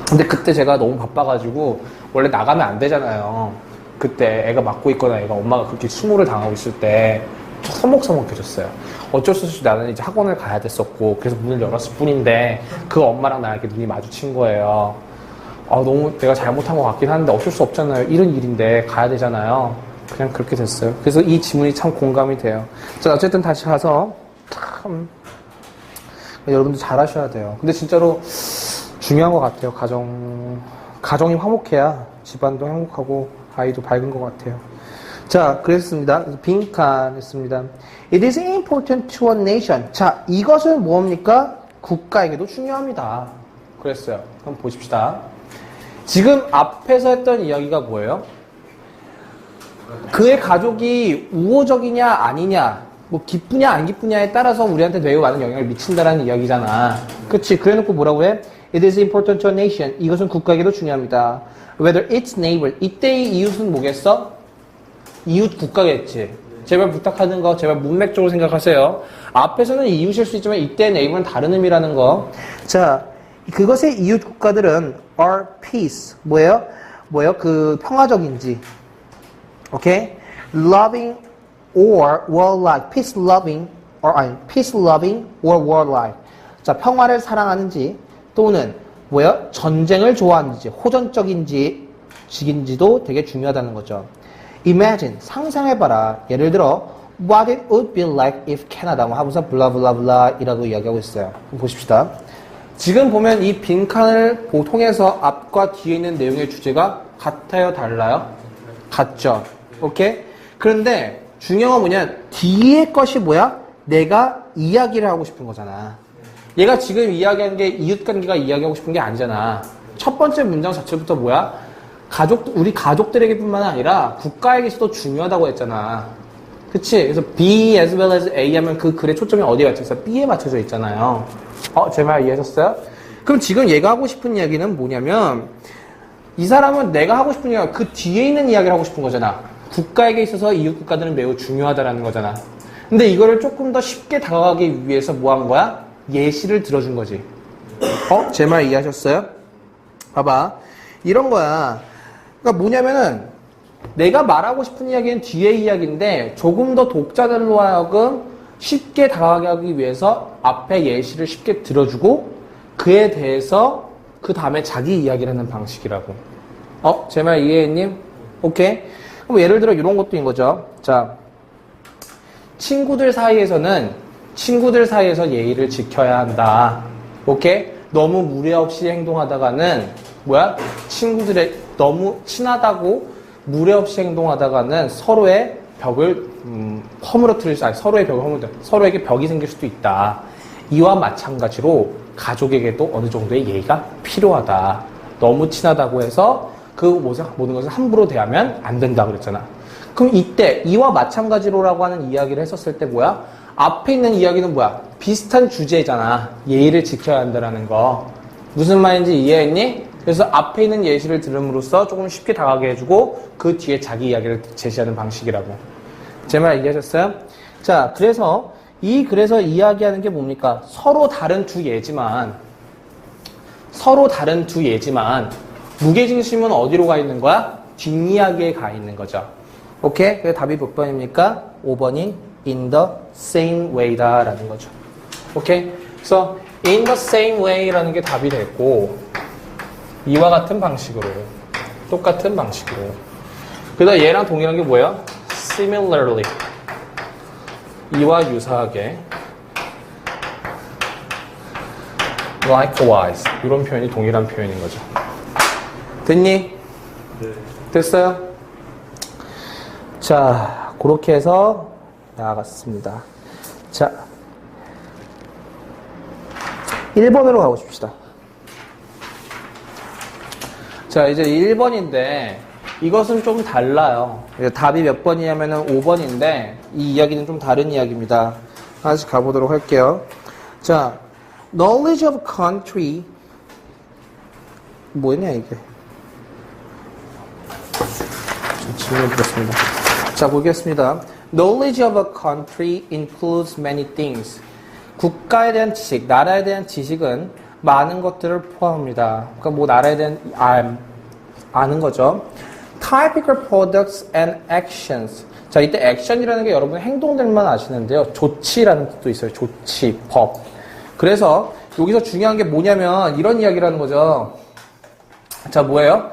근데 그때 제가 너무 바빠가지고 원래 나가면 안 되잖아요. 그때 애가 맞고 있거나 애가 엄마가 그렇게 수모를 당하고 있을 때 서먹서먹해졌어요. 어쩔 수 없이 나는 이제 학원을 가야 됐었고 그래서 문을 열었을 뿐인데 그 엄마랑 나랑 이렇게 눈이 마주친 거예요. 너무 내가 잘못한 것 같긴 한데 어쩔 수 없잖아요. 이런 일인데 가야 되잖아요. 그냥 그렇게 됐어요. 그래서 이 지문이 참 공감이 돼요. 자, 어쨌든 다시 가서 참 여러분들 잘하셔야 돼요. 근데 진짜로 중요한 것 같아요. 가정이 화목해야 집안도 행복하고 아이도 밝은 것 같아요. 자, 그랬습니다. 빈칸 했습니다. It is important to a nation. 자, 이것은 뭡니까? 국가에게도 중요합니다. 그랬어요. 한번 보십시다. 지금 앞에서 했던 이야기가 뭐예요? 그의 가족이 우호적이냐 아니냐, 뭐 기쁘냐 안 기쁘냐에 따라서 우리한테 매우 많은 영향을 미친다라는 이야기잖아. 그치? 그래놓고 뭐라고 해? It is important to a nation. 이것은 국가에게도 중요합니다. Whether its neighbor. 이때의 이웃은 뭐겠어? 이웃 국가겠지. 제발 부탁하는 거 제발 문맥적으로 생각하세요. 앞에서는 이웃일 수 있지만 이때의 neighbor는 다른 의미라는 거. 자, 그것의 이웃 국가들은 are peace. 뭐예요? 그 평화적인지. 오케이? loving or warlike. peace loving or warlike. 자, 평화를 사랑하는지 또는 전쟁을 좋아하는지 호전적인지 식인지도 되게 중요하다는 거죠. Imagine, 상상해봐라. 예를 들어 What it would be like if Canada 뭐 하면서 블라블라블라 이라고 이야기하고 있어요. 보십시다. 지금 보면 이 빈칸을 통해서 앞과 뒤에 있는 내용의 주제가 같아요? 달라요? 같죠? 오케이? 그런데 중요한 건 뭐냐? 뒤에 것이 뭐야? 내가 이야기를 하고 싶은 거잖아. 얘가 지금 이야기하는 게 이웃관계가 이야기하고 싶은 게 아니잖아. 첫 번째 문장 자체부터 뭐야? 우리 가족들에게뿐만 아니라 국가에게서도 중요하다고 했잖아. 그치? 그래서 B as well as A 하면 그 글의 초점이 어디에 맞춰 있어? B에 맞춰져 있잖아요. 제 말 이해하셨어요? 그럼 지금 얘가 하고 싶은 이야기는 뭐냐면 이 사람은 내가 하고 싶은 이야기가 그 뒤에 있는 이야기를 하고 싶은 거잖아. 국가에게 있어서 이웃 국가들은 매우 중요하다라는 거잖아. 근데 이거를 조금 더 쉽게 다가가기 위해서 뭐 한 거야? 예시를 들어준 거지. 제 말 이해하셨어요? 봐봐. 이런 거야. 그러니까 뭐냐면은 내가 말하고 싶은 이야기는 뒤의 이야기인데 조금 더 독자들로 하여금 쉽게 다가가게 하기 위해서 앞에 예시를 쉽게 들어주고 그에 대해서 그 다음에 자기 이야기를 하는 방식이라고. 제 말 이해했님? 오케이. 그럼 예를 들어 이런 것도 인 거죠. 자, 친구들 사이에서 예의를 지켜야 한다. 오케이? 너무 무례 없이 행동하다가는 친구들의 너무 친하다고 무례 없이 행동하다가는 서로의 벽을 서로에게 벽이 생길 수도 있다. 이와 마찬가지로 가족에게도 어느 정도의 예의가 필요하다. 너무 친하다고 해서 그 모든 것을 함부로 대하면 안 된다 그랬잖아. 그럼 이때 이와 마찬가지로라고 하는 이야기를 했었을 때 앞에 있는 이야기는 비슷한 주제잖아. 예의를 지켜야 한다라는 거. 무슨 말인지 이해했니? 그래서 앞에 있는 예시를 들음으로써 조금 쉽게 다가게 해주고 그 뒤에 자기 이야기를 제시하는 방식이라고. 제 말 이해하셨어요? 자, 그래서 이야기하는 게 뭡니까? 서로 다른 두 예지만 무게중심은 어디로 가 있는 거야? 뒷이야기에 가 있는 거죠. 오케이? 그래서 답이 몇 번입니까? 5번이 in the same way다 라는 거죠. 오케이? 그래서 in the same way라는 게 답이 됐고 이와 같은 방식으로 똑같은 방식으로 그다음 얘랑 동일한 게 뭐야? similarly 이와 유사하게 likewise 이런 표현이 동일한 표현인 거죠. 됐니? 네. 됐어요? 자, 그렇게 해서 나아갔습니다. 자, 1번으로 가고 싶시다. 자, 이제 1번인데 이것은 좀 달라요. 답이 몇 번이냐면은 5번인데 이 이야기는 좀 다른 이야기입니다. 하나씩 가보도록 할게요. 자, knowledge of country 뭐냐 이게? 좀 질문 드렸습니다. 자, 보겠습니다. Knowledge of a country includes many things. 국가에 대한 지식, 나라에 대한 지식은 많은 것들을 포함합니다. 그러니까 뭐 나라에 대한 아는 거죠. Typical products and actions. 자, 이때 action이라는 게 여러분 행동들만 아시는데요. 조치라는 뜻도 있어요. 조치, 법. 그래서 여기서 중요한 게 뭐냐면 이런 이야기를 하는 거죠. 자, 뭐예요?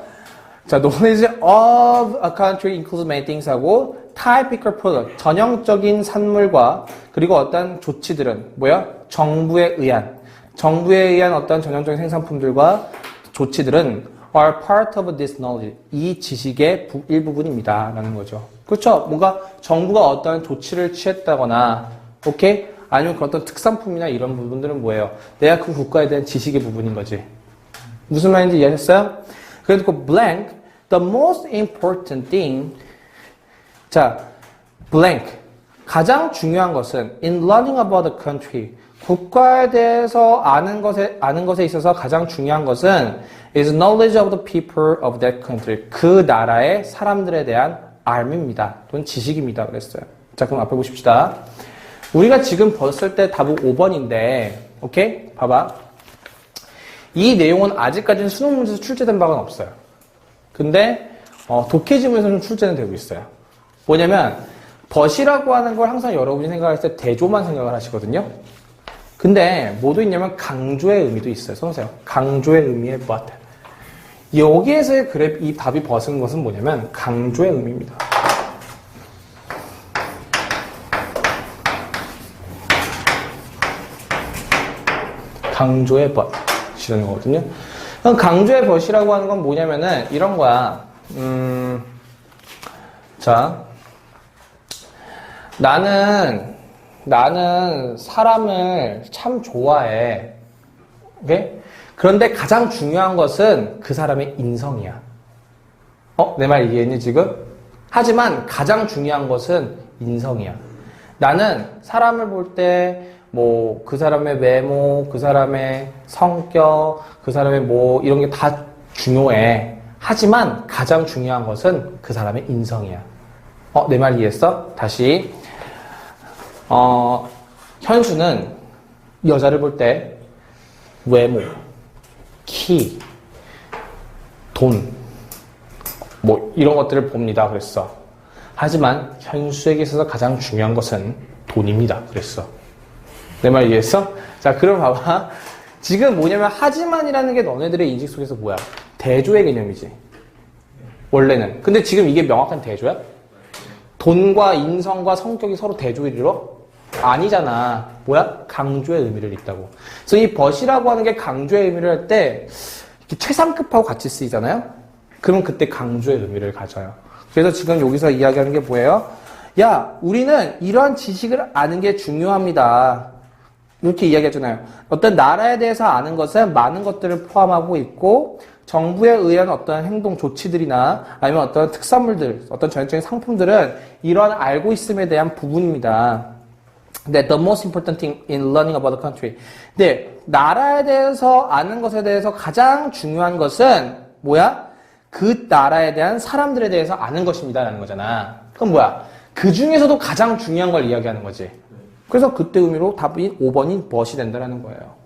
자, knowledge of a country includes many things 하고 typical product, 전형적인 산물과 그리고 어떤 조치들은 뭐야? 정부에 의한 어떤 전형적인 생산품들과 조치들은 are part of this knowledge. 이 지식의 일부분입니다. 라는 거죠. 그렇죠? 뭔가 정부가 어떤 조치를 취했다거나, 오케이? 아니면 그 어떤 특산품이나 이런 부분들은 뭐예요? 내가 그 국가에 대한 지식의 부분인 거지. 무슨 말인지 이해하셨어요? 그래서 그 blank, the most important thing. 자, blank. 가장 중요한 것은 in learning about the country. 국가에 대해서 아는 것에 있어서 가장 중요한 것은 is knowledge of the people of that country. 그 나라의 사람들에 대한 알입니다. 또는 지식입니다. 그랬어요. 자, 그럼 앞에 보십시다. 우리가 지금 봤을 때 답은 5번인데, 오케이? 봐봐. 이 내용은 아직까지는 수능 문제에서 출제된 바가 없어요. 근데, 독해지문에서는 출제는 되고 있어요. 뭐냐면, 벗이라고 하는 걸 항상 여러분이 생각했을 때 대조만 생각을 하시거든요. 근데 뭐도 있냐면 강조의 의미도 있어요. 써보세요. 강조의 의미의 but. 여기에서의 이 답이 벗은 것은 뭐냐면 강조의 의미입니다. 강조의 벗이라는 거거든요. 그럼 강조의 벗이라고 하는 건 뭐냐면은 이런 거야. 자, 나는 사람을 참 좋아해. 오케이? 그런데 가장 중요한 것은 그 사람의 인성이야. 내 말 이해했니, 지금? 하지만 가장 중요한 것은 인성이야. 나는 사람을 볼 때, 그 사람의 외모, 그 사람의 성격, 그 사람의 이런 게 다 중요해. 하지만 가장 중요한 것은 그 사람의 인성이야. 내 말 이해했어? 다시. 현수는 여자를 볼 때 외모, 키, 돈, 이런 것들을 봅니다. 그랬어. 하지만 현수에게 있어서 가장 중요한 것은 돈입니다. 그랬어. 내 말 이해했어? 자, 그럼 봐봐. 지금 뭐냐면 하지만이라는 게 너네들의 인식 속에서 뭐야? 대조의 개념이지. 원래는. 근데 지금 이게 명확한 대조야? 돈과 인성과 성격이 서로 대조를 이뤄? 아니잖아. 뭐야? 강조의 의미를 잇다고. 그래서 이 벗이라고 하는 게 강조의 의미를 할 때 최상급하고 같이 쓰이잖아요? 그럼 그때 강조의 의미를 가져요. 그래서 지금 여기서 이야기하는 게 뭐예요? 야, 우리는 이러한 지식을 아는 게 중요합니다. 이렇게 이야기하잖아요. 어떤 나라에 대해서 아는 것은 많은 것들을 포함하고 있고 정부에 의한 어떤 행동 조치들이나 아니면 어떤 특산물들, 어떤 전형적인 상품들은 이러한 알고 있음에 대한 부분입니다. 근데 the most important thing in learning about the country. 근데 나라에 대해서 아는 것에 대해서 가장 중요한 것은 뭐야? 그 나라에 대한 사람들에 대해서 아는 것입니다. 라는 거잖아. 그럼 뭐야? 그 중에서도 가장 중요한 걸 이야기하는 거지. 그래서 그때 의미로 답이 5번이 벗이 된다는 거예요.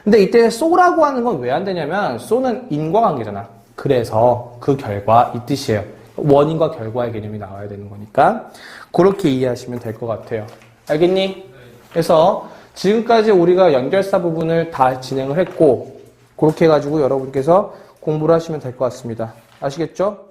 근데 이때 so라고 하는 건 왜 안 되냐면 so는 인과관계잖아. 그래서 그 결과 이 뜻이에요. 원인과 결과의 개념이 나와야 되는 거니까 그렇게 이해하시면 될 것 같아요. 알겠니? 그래서 지금까지 우리가 연결사 부분을 다 진행을 했고 그렇게 해가지고 여러분께서 공부를 하시면 될 것 같습니다. 아시겠죠?